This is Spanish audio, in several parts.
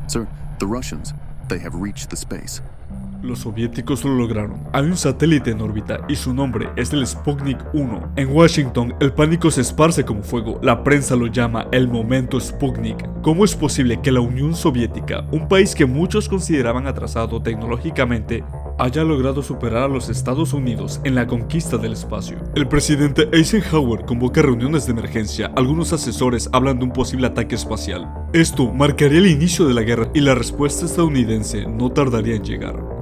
Sir, the Russians, they have reached the space. Los soviéticos lo lograron. Hay un satélite en órbita y su nombre es el Sputnik 1. En Washington, el pánico se esparce como fuego. La prensa lo llama el momento Sputnik. ¿Cómo es posible que la Unión Soviética, un país que muchos consideraban atrasado tecnológicamente, haya logrado superar a los Estados Unidos en la conquista del espacio? El presidente Eisenhower convoca reuniones de emergencia. Algunos asesores hablan de un posible ataque espacial. Esto marcaría el inicio de la guerra y la respuesta estadounidense no tardaría en llegar.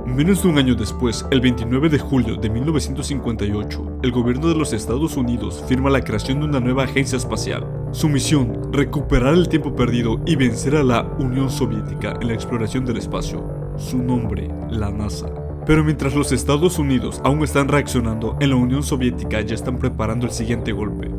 Menos de un año después, el 29 de julio de 1958, el gobierno de los Estados Unidos firma la creación de una nueva agencia espacial. Su misión, recuperar el tiempo perdido y vencer a la Unión Soviética en la exploración del espacio. Su nombre, la NASA. Pero mientras los Estados Unidos aún están reaccionando, en la Unión Soviética ya están preparando el siguiente golpe.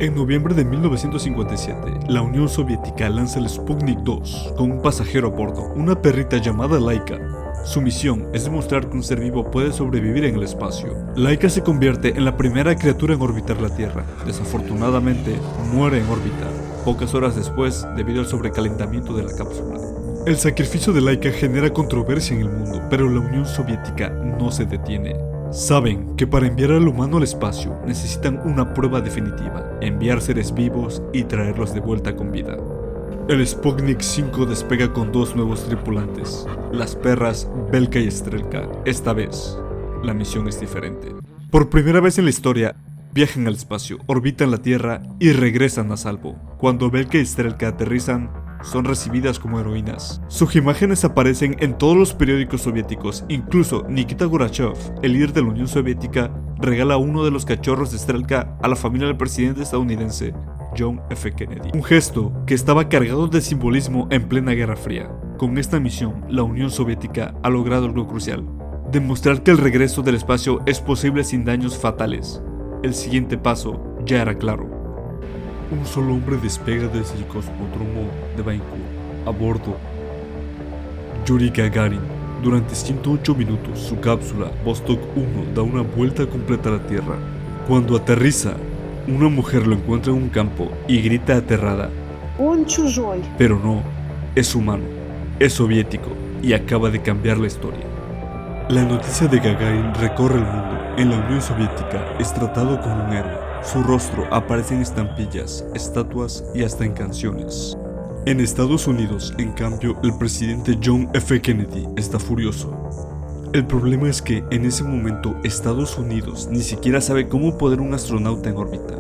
En noviembre de 1957, la Unión Soviética lanza el Sputnik 2 con un pasajero a bordo, una perrita llamada Laika. Su misión es demostrar que un ser vivo puede sobrevivir en el espacio. Laika se convierte en la primera criatura en orbitar la Tierra. Desafortunadamente, muere en órbita, pocas horas después debido al sobrecalentamiento de la cápsula. El sacrificio de Laika genera controversia en el mundo, pero la Unión Soviética no se detiene. Saben que para enviar al humano al espacio necesitan una prueba definitiva, enviar seres vivos y traerlos de vuelta con vida. El Sputnik 5 despega con dos nuevos tripulantes, las perras Belka y Strelka. Esta vez, la misión es diferente. Por primera vez en la historia, viajan al espacio, orbitan la Tierra y regresan a salvo. Cuando Belka y Strelka aterrizan, son recibidas como heroínas. Sus imágenes aparecen en todos los periódicos soviéticos, incluso Nikita Gorbachev, el líder de la Unión Soviética, regala uno de los cachorros de Strelka a la familia del presidente estadounidense, John F. Kennedy. Un gesto que estaba cargado de simbolismo en plena Guerra Fría. Con esta misión, la Unión Soviética ha logrado algo crucial: demostrar que el regreso del espacio es posible sin daños fatales. El siguiente paso ya era claro. Un solo hombre despega desde el cosmódromo de Baikonur. A bordo, Yuri Gagarin. Durante 108 minutos, su cápsula Vostok 1 da una vuelta completa a la Tierra. Cuando aterriza, una mujer lo encuentra en un campo y grita aterrada. Pero no, es humano, es soviético y acaba de cambiar la historia. La noticia de Gagarin recorre el mundo. En la Unión Soviética es tratado como un héroe. Su rostro aparece en estampillas, estatuas y hasta en canciones. En Estados Unidos, en cambio, el presidente John F. Kennedy está furioso. El problema es que en ese momento Estados Unidos ni siquiera sabe cómo poner un astronauta en órbita,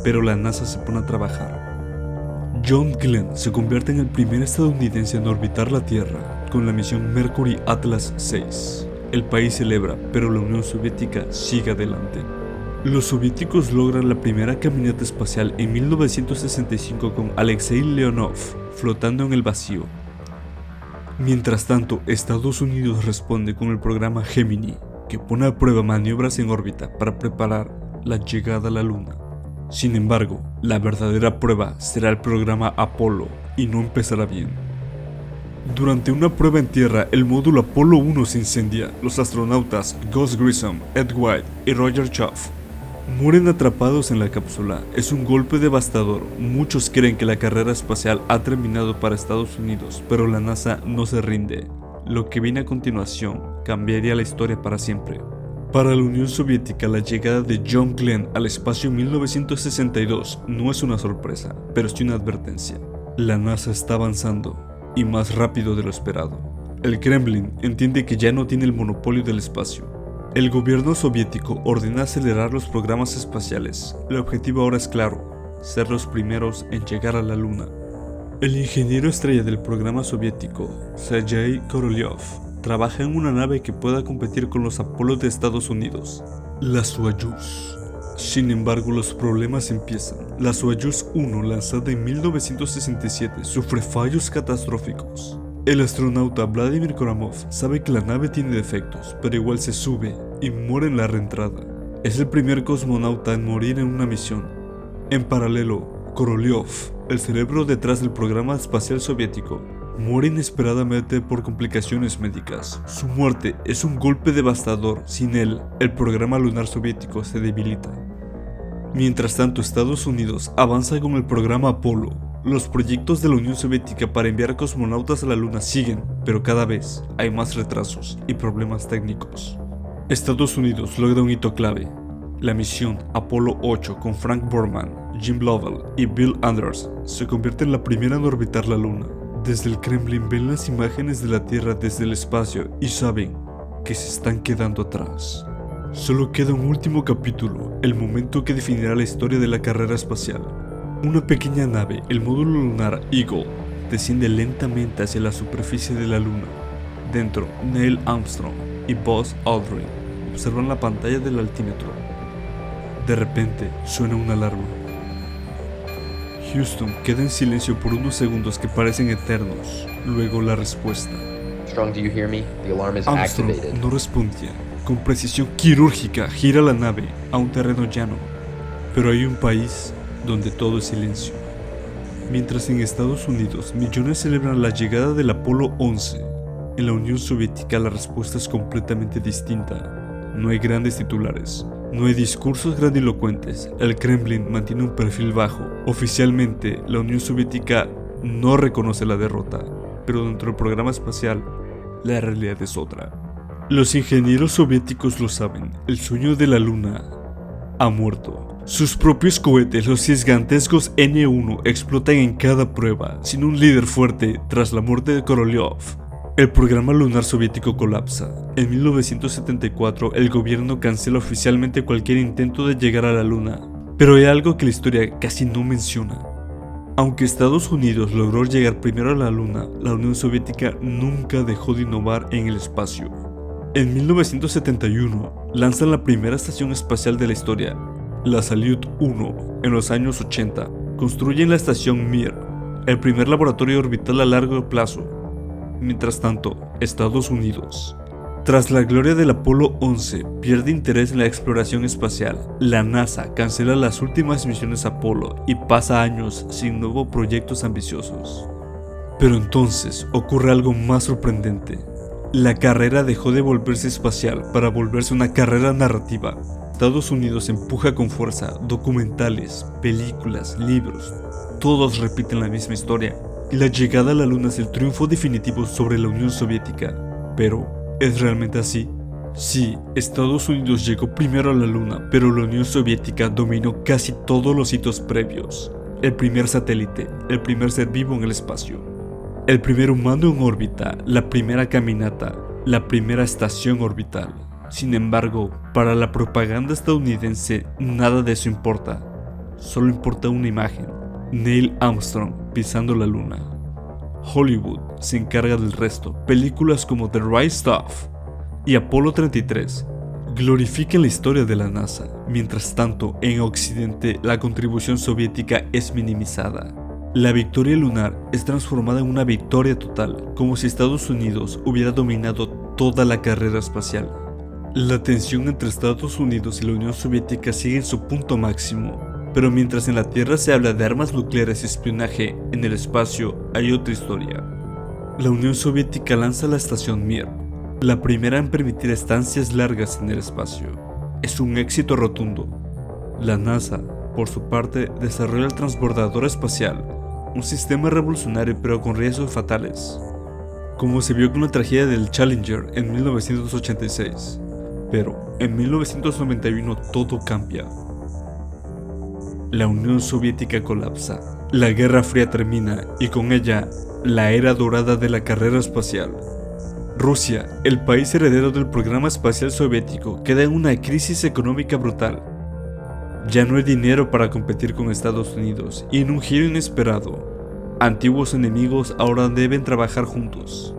pero la NASA se pone a trabajar. John Glenn se convierte en el primer estadounidense en orbitar la Tierra con la misión Mercury Atlas 6. El país celebra, pero la Unión Soviética sigue adelante. Los soviéticos logran la primera caminata espacial en 1965 con Alexei Leonov flotando en el vacío. Mientras tanto, Estados Unidos responde con el programa Gemini, que pone a prueba maniobras en órbita para preparar la llegada a la Luna. Sin embargo, la verdadera prueba será el programa Apolo y no empezará bien. Durante una prueba en tierra, el módulo Apolo 1 se incendia. Los astronautas Gus Grissom, Ed White y Roger Choff mueren atrapados en la cápsula. Es un golpe devastador. Muchos creen que la carrera espacial ha terminado para Estados Unidos, pero la NASA no se rinde. Lo que viene a continuación cambiaría la historia para siempre. Para la Unión Soviética, la llegada de John Glenn al espacio en 1962 no es una sorpresa, pero sí una advertencia. La NASA está avanzando, y más rápido de lo esperado. El Kremlin entiende que ya no tiene el monopolio del espacio. El gobierno soviético ordena acelerar los programas espaciales. El objetivo ahora es claro: ser los primeros en llegar a la Luna. El ingeniero estrella del programa soviético, Sergei Korolev, trabaja en una nave que pueda competir con los Apolo de Estados Unidos, la Soyuz. Sin embargo, los problemas empiezan. La Soyuz 1, lanzada en 1967, sufre fallos catastróficos. El astronauta Vladimir Koramov sabe que la nave tiene defectos, pero igual se sube y muere en la reentrada. Es el primer cosmonauta en morir en una misión. En paralelo, Korolev, el cerebro detrás del programa espacial soviético, muere inesperadamente por complicaciones médicas. Su muerte es un golpe devastador. Sin él, el programa lunar soviético se debilita. Mientras tanto, Estados Unidos avanza con el programa Apolo. Los proyectos de la Unión Soviética para enviar cosmonautas a la Luna siguen, pero cada vez hay más retrasos y problemas técnicos. Estados Unidos logra un hito clave. La misión Apolo 8 con Frank Borman, Jim Lovell y Bill Anders se convierte en la primera en orbitar la Luna. Desde el Kremlin ven las imágenes de la Tierra desde el espacio y saben que se están quedando atrás. Solo queda un último capítulo, el momento que definirá la historia de la carrera espacial. Una pequeña nave, el módulo lunar Eagle, desciende lentamente hacia la superficie de la Luna. Dentro, Neil Armstrong y Buzz Aldrin observan la pantalla del altímetro. De repente, suena una alarma. Houston queda en silencio por unos segundos que parecen eternos. Luego la respuesta. Armstrong, do you hear me? The alarm is Armstrong activated. no respondía. Con precisión quirúrgica gira la nave a un terreno llano. Pero hay un país donde todo es silencio. Mientras en Estados Unidos millones celebran la llegada del Apolo 11, en la Unión Soviética la respuesta es completamente distinta. No hay grandes titulares, no hay discursos grandilocuentes, el Kremlin mantiene un perfil bajo. Oficialmente, la Unión Soviética no reconoce la derrota, pero dentro del programa espacial, la realidad es otra. Los ingenieros soviéticos lo saben, el sueño de la Luna ha muerto. Sus propios cohetes, los gigantescos N-1, explotan en cada prueba, sin un líder fuerte tras la muerte de Korolev. El programa lunar soviético colapsa. En 1974, el gobierno cancela oficialmente cualquier intento de llegar a la Luna. Pero hay algo que la historia casi no menciona. Aunque Estados Unidos logró llegar primero a la Luna, la Unión Soviética nunca dejó de innovar en el espacio. En 1971, lanzan la primera estación espacial de la historia, la Salyut 1. En los años 80, construyen la estación Mir, el primer laboratorio orbital a largo plazo. Mientras tanto, Estados Unidos, tras la gloria del Apolo 11, pierde interés en la exploración espacial. La NASA cancela las últimas misiones Apolo y pasa años sin nuevos proyectos ambiciosos. Pero entonces ocurre algo más sorprendente. La carrera dejó de volverse espacial para volverse una carrera narrativa. Estados Unidos empuja con fuerza documentales, películas, libros. Todos repiten la misma historia. Y la llegada a la Luna es el triunfo definitivo sobre la Unión Soviética. Pero, ¿es realmente así? Sí, Estados Unidos llegó primero a la Luna, pero la Unión Soviética dominó casi todos los hitos previos. El primer satélite, el primer ser vivo en el espacio, el primer humano en órbita, la primera caminata, la primera estación orbital. Sin embargo, para la propaganda estadounidense, nada de eso importa. Solo importa una imagen: Neil Armstrong pisando la Luna. Hollywood se encarga del resto. Películas como The Right Stuff y Apolo 33 glorifican la historia de la NASA. Mientras tanto, en Occidente, la contribución soviética es minimizada. La victoria lunar es transformada en una victoria total, como si Estados Unidos hubiera dominado toda la carrera espacial. La tensión entre Estados Unidos y la Unión Soviética sigue en su punto máximo, pero mientras en la Tierra se habla de armas nucleares y espionaje, en el espacio hay otra historia. La Unión Soviética lanza la estación Mir, la primera en permitir estancias largas en el espacio. Es un éxito rotundo. La NASA, por su parte, desarrolla el transbordador espacial, un sistema revolucionario pero con riesgos fatales, como se vio con la tragedia del Challenger en 1986. Pero en 1991 todo cambia. La Unión Soviética colapsa, la Guerra Fría termina y con ella la era dorada de la carrera espacial. Rusia, el país heredero del programa espacial soviético, queda en una crisis económica brutal. Ya no hay dinero para competir con Estados Unidos y en un giro inesperado, antiguos enemigos ahora deben trabajar juntos.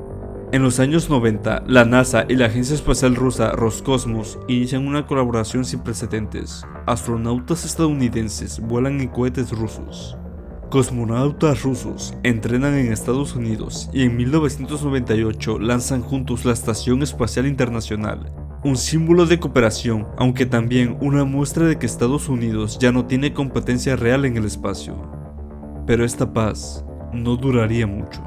En los años 90, la NASA y la agencia espacial rusa Roscosmos inician una colaboración sin precedentes. Astronautas estadounidenses vuelan en cohetes rusos. Cosmonautas rusos entrenan en Estados Unidos y en 1998 lanzan juntos la Estación Espacial Internacional, un símbolo de cooperación, aunque también una muestra de que Estados Unidos ya no tiene competencia real en el espacio. Pero esta paz no duraría mucho.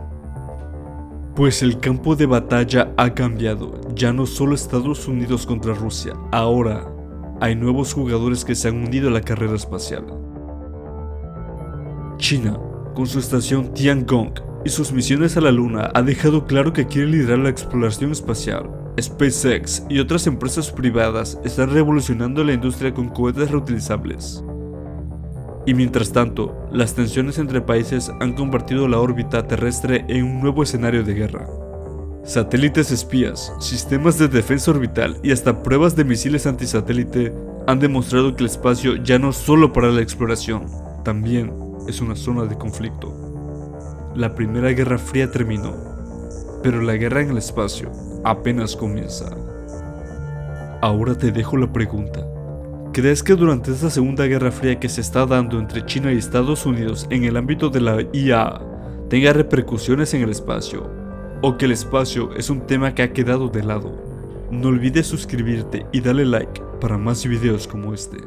Pues el campo de batalla ha cambiado, ya no solo Estados Unidos contra Rusia, ahora hay nuevos jugadores que se han unido a la carrera espacial. China, con su estación Tiangong y sus misiones a la Luna, ha dejado claro que quiere liderar la exploración espacial. SpaceX y otras empresas privadas están revolucionando la industria con cohetes reutilizables. Y mientras tanto, las tensiones entre países han convertido la órbita terrestre en un nuevo escenario de guerra. Satélites espías, sistemas de defensa orbital y hasta pruebas de misiles antisatélite han demostrado que el espacio ya no es solo para la exploración, también es una zona de conflicto. La Primera Guerra Fría terminó, pero la guerra en el espacio apenas comienza. Ahora te dejo la pregunta. ¿Crees que durante esta Segunda Guerra Fría que se está dando entre China y Estados Unidos en el ámbito de la IA tenga repercusiones en el espacio? ¿O que el espacio es un tema que ha quedado de lado? No olvides suscribirte y darle like para más videos como este.